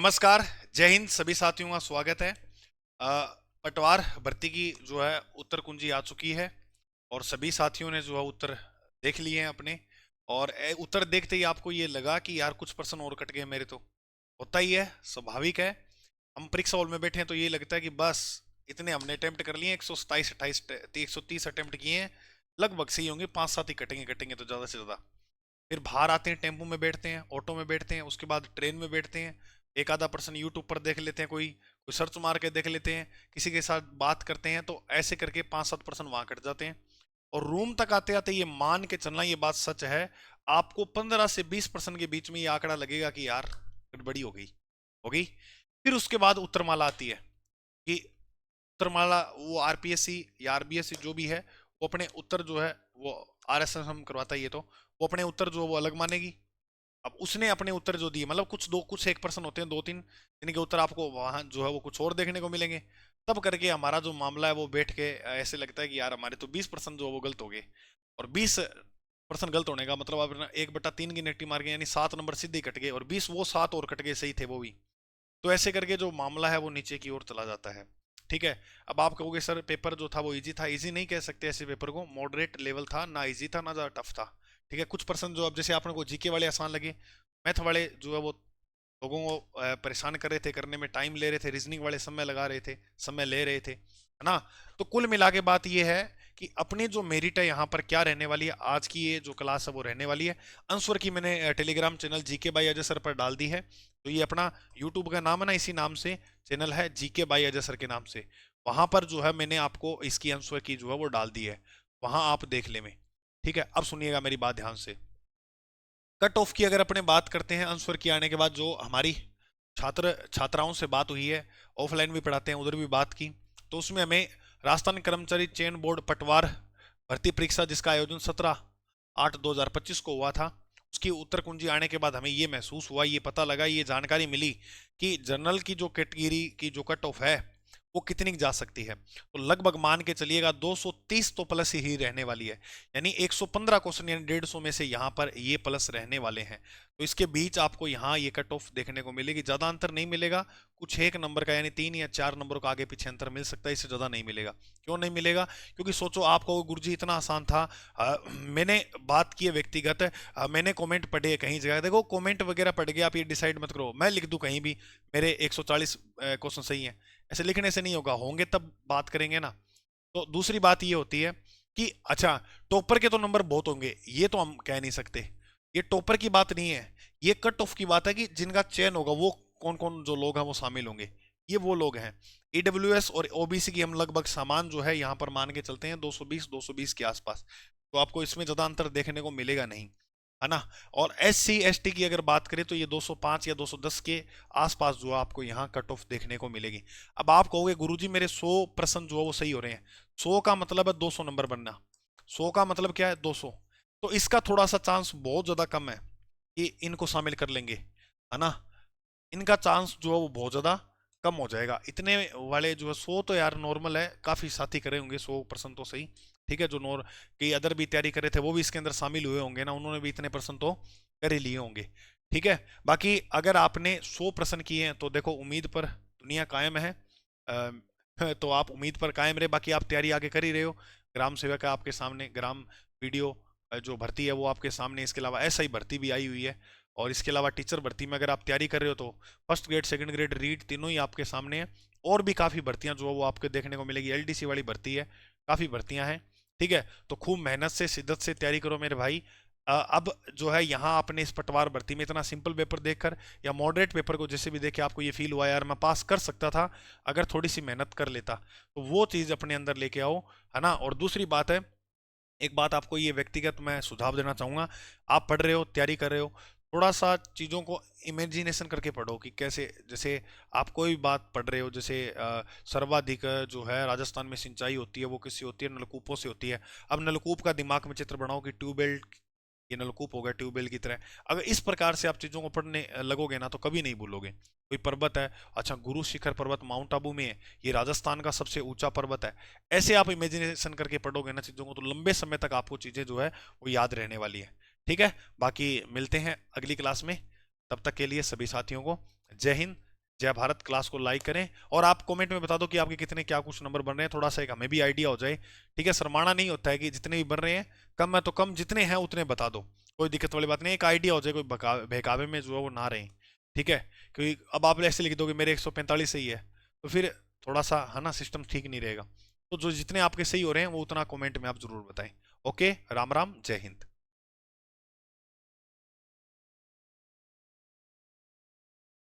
नमस्कार। जय हिंद। सभी साथियों का स्वागत है। पटवार भर्ती की जो है उत्तर कुंजी आ चुकी है और सभी साथियों ने जो है उत्तर देख लिए हैं अपने। और उत्तर देखते ही आपको ये लगा कि यार कुछ प्रश्न और कट गए मेरे। तो होता ही है, स्वाभाविक है। हम परीक्षा हॉल में बैठे हैं तो ये लगता है कि बस इतने हमने अटेम्प्ट कर लिए, 127 130 अटेम्प्ट किए हैं, लगभग सही होंगे, 5 7 ही कटेंगे, कटेंगे तो ज़्यादा से ज़्यादा। फिर बाहर आते हैं, टेम्पो में बैठते हैं, ऑटो में बैठते हैं, उसके बाद ट्रेन में बैठते हैं, एक आधा पर्सन यूट्यूब पर देख लेते हैं, कोई कोई सर्च मार के देख लेते हैं, किसी के साथ बात करते हैं, तो ऐसे करके 5 7 पर्सन वहां कट जाते हैं। और रूम तक आते आते ये मान के चलना, ये बात सच है, आपको 15 से 20 पर्सन के बीच में ये आंकड़ा लगेगा कि यार गड़बड़ी हो गई। फिर उसके बाद उत्तरमाला आती है कि उत्तरमाला वो आरपीएससी या आरबीएससी जो भी है, वो अपने उत्तर जो है वो आरएसएस हम करवाता है ये, तो वो अपने उत्तर जो वो अलग मानेगी। अब उसने अपने उत्तर जो दिए, मतलब कुछ 1 पर्सन होते हैं, 2 3 जिनके उत्तर आपको वहां जो है वो कुछ और देखने को मिलेंगे। तब करके हमारा जो मामला है वो बैठ के ऐसे लगता है कि यार हमारे तो 20 पर्सन जो है वो गलत हो गए। और 20 पर्सन गलत होने का मतलब आप 1/3 की नेगेटिव मार्किंग, यानी 7 नंबर सीधे ही कट गए, और 20 वो 7 और कट गए, सही थे वो भी। तो ऐसे करके जो मामला है वो नीचे की ओर चला जाता है। ठीक है। अब आप कहोगे सर पेपर जो था वो इजी था। इजी नहीं कह सकते ऐसे पेपर को, मॉडरेट लेवल था, ना इजी था ना ज़्यादा टफ था। ठीक है। कुछ पर्सन जो, अब जैसे आपने को जीके वाले आसान लगे, मैथ वाले जो है वो लोगों को परेशान कर रहे थे, करने में टाइम ले रहे थे, रीजनिंग वाले समय लगा रहे थे, समय ले रहे थे, है ना। तो कुल मिला के बात ये है कि अपनी जो मेरिट है यहाँ पर क्या रहने वाली है, आज की ये जो क्लास है वो रहने वाली है। आंसर की मैंने Telegram channel GK by Ajay sir पर डाल दी है। तो ये अपना यूट्यूब का नाम है ना, इसी नाम से चैनल है, जीके बाई अजय सर के नाम से। वहां पर जो है मैंने आपको इसकी आंसर की जो है वो डाल दी है, वहां आप देख ले में। ठीक है। अब सुनिएगा मेरी बात ध्यान से। कट ऑफ की अगर अपने बात करते हैं आंसर की आने के बाद, जो हमारी छात्राओं से बात हुई है, ऑफलाइन भी पढ़ाते हैं, उधर भी बात की, तो उसमें हमें राजस्थान कर्मचारी चयन बोर्ड पटवार भर्ती परीक्षा जिसका आयोजन 17/8/2025 को हुआ था, उसकी उत्तर कुंजी आने के बाद हमें ये महसूस हुआ, ये पता लगा, ये जानकारी मिली कि जनरल की जो कैटेगरी की जो कट ऑफ है वो कितनी जा सकती है। तो लगभग मान के चलिएगा 230 तो प्लस ही रहने वाली है, यानी 115 क्वेश्चन, यानी 150 में से यहाँ पर ये प्लस रहने वाले हैं। तो इसके बीच आपको यहाँ ये कट ऑफ देखने को मिलेगी, ज्यादा अंतर नहीं मिलेगा, कुछ 1 नंबर का यानी 3 या 4 नंबर का आगे पीछे अंतर मिल सकता है, इससे ज्यादा नहीं मिलेगा। क्यों नहीं मिलेगा? क्योंकि सोचो आप कहो गुरुजी इतना आसान था। मैंने बात की है व्यक्तिगत, मैंने कमेंट पढ़े कहीं जगह, देखो कमेंट वगैरह पढ़ के आप ये डिसाइड मत करो, मैं लिख दूं कहीं भी मेरे 140 क्वेश्चन सही हैं, ऐसे लिखने से नहीं होगा, होंगे तब बात करेंगे ना। तो दूसरी बात ये होती है कि अच्छा, टॉपर के तो नंबर बहुत होंगे, ये तो हम कह नहीं सकते, ये टॉपर की बात नहीं है, ये कट ऑफ की बात है कि जिनका चयन होगा वो कौन कौन जो लोग हैं वो शामिल होंगे, ये वो लोग हैं। ईडब्ल्यूएस और ओबीसी की हम लगभग समान जो है यहाँ पर मान के चलते हैं, 220 के आसपास, तो आपको इसमें ज्यादा अंतर देखने को मिलेगा नहीं, है ना। और एस सी एस टी की अगर बात करें तो ये 205 या 210 के आसपास जो आपको यहाँ कट ऑफ देखने को मिलेगी। अब आप कहोगे गुरुजी मेरे 100 प्रश्न जो है वो सही हो रहे हैं, 100 का मतलब है 200 नंबर बनना, 100 का मतलब क्या है 200, तो इसका थोड़ा सा चांस बहुत ज्यादा कम है कि इनको शामिल कर लेंगे, है ना। इनका चांस जो है वो बहुत ज्यादा कम हो जाएगा। इतने वाले जो है 100 तो यार नॉर्मल है, काफी साथी करे होंगे 100 पर्सन तो सही। ठीक है। जो नॉर कई अदर भी तैयारी कर रहे थे वो भी इसके अंदर शामिल हुए होंगे ना, उन्होंने भी इतने पर्सन तो कर ही लिए होंगे। ठीक है। बाकी अगर आपने 100 प्रश्न किए हैं तो देखो उम्मीद पर दुनिया कायम है। तो आप उम्मीद पर कायम रहे, बाकी आप तैयारी आगे कर ही रहे हो। ग्राम सेवक है आपके सामने, ग्राम वीडियो जो भर्ती है वो आपके सामने, इसके अलावा ऐसा ही भर्ती भी आई हुई है, और इसके अलावा टीचर भर्ती में अगर आप तैयारी कर रहे हो तो first grade second grade read तीनों ही आपके सामने है। और भी काफ़ी भर्तियां जो है वो आपको देखने को मिलेगी, एलडीसी वाली भर्ती है, काफ़ी भर्तियां हैं। ठीक है। तो खूब मेहनत से शिद्दत से तैयारी करो मेरे भाई। अब जो है यहाँ आपने इस पटवार भर्ती में इतना सिंपल पेपर देखकर या मॉडरेट पेपर को जैसे भी देखे आपको ये फील हुआ यार मैं पास कर सकता था अगर थोड़ी सी मेहनत कर लेता, तो वो चीज़ अपने अंदर लेके आओ, है ना। और दूसरी बात है, एक बात आपको ये व्यक्तिगत मैं सुझाव देना चाहूंगा, आप पढ़ रहे हो तैयारी कर रहे हो, थोड़ा सा चीज़ों को इमेजिनेशन करके पढ़ो कि कैसे, जैसे आप कोई बात पढ़ रहे हो, जैसे सर्वाधिक जो है राजस्थान में सिंचाई होती है वो किससे होती है, नलकूपों से होती है। अब नलकूप का दिमाग में चित्र बनाओ कि ट्यूबवेल, ये नलकूप होगा ट्यूबवेल की तरह। अगर इस प्रकार से आप चीज़ों को पढ़ने लगोगे ना तो कभी नहीं भूलोगे। कोई पर्वत है, अच्छा गुरु शिखर पर्वत माउंट आबू में है, ये राजस्थान का सबसे ऊंचा पर्वत है, ऐसे आप इमेजिनेशन करके पढ़ोगे ना चीज़ों को तो लंबे समय तक आपको चीज़ें जो है वो याद रहने वाली है। ठीक है। बाकी मिलते हैं अगली क्लास में, तब तक के लिए सभी साथियों को जय हिंद, जय भारत क्लास को लाइक करें, और आप कमेंट में बता दो कि आपके कितने क्या कुछ नंबर बन रहे हैं, थोड़ा सा एक हमें भी आइडिया हो जाए। ठीक है, शर्माना नहीं होता है कि जितने भी बन रहे हैं कम है तो कम, जितने हैं उतने बता दो, कोई दिक्कत वाली बात नहीं, एक आइडिया हो जाए, कोई बहकावे में जो है वो ना रहे। ठीक है, क्योंकि अब आप ऐसे लिख दोगे मेरे 145 सही है, तो फिर थोड़ा सा है ना सिस्टम ठीक नहीं रहेगा। तो जो जितने आपके सही हो रहे हैं वो उतना कमेंट में आप जरूर बताएं। ओके, राम राम, जय हिंद।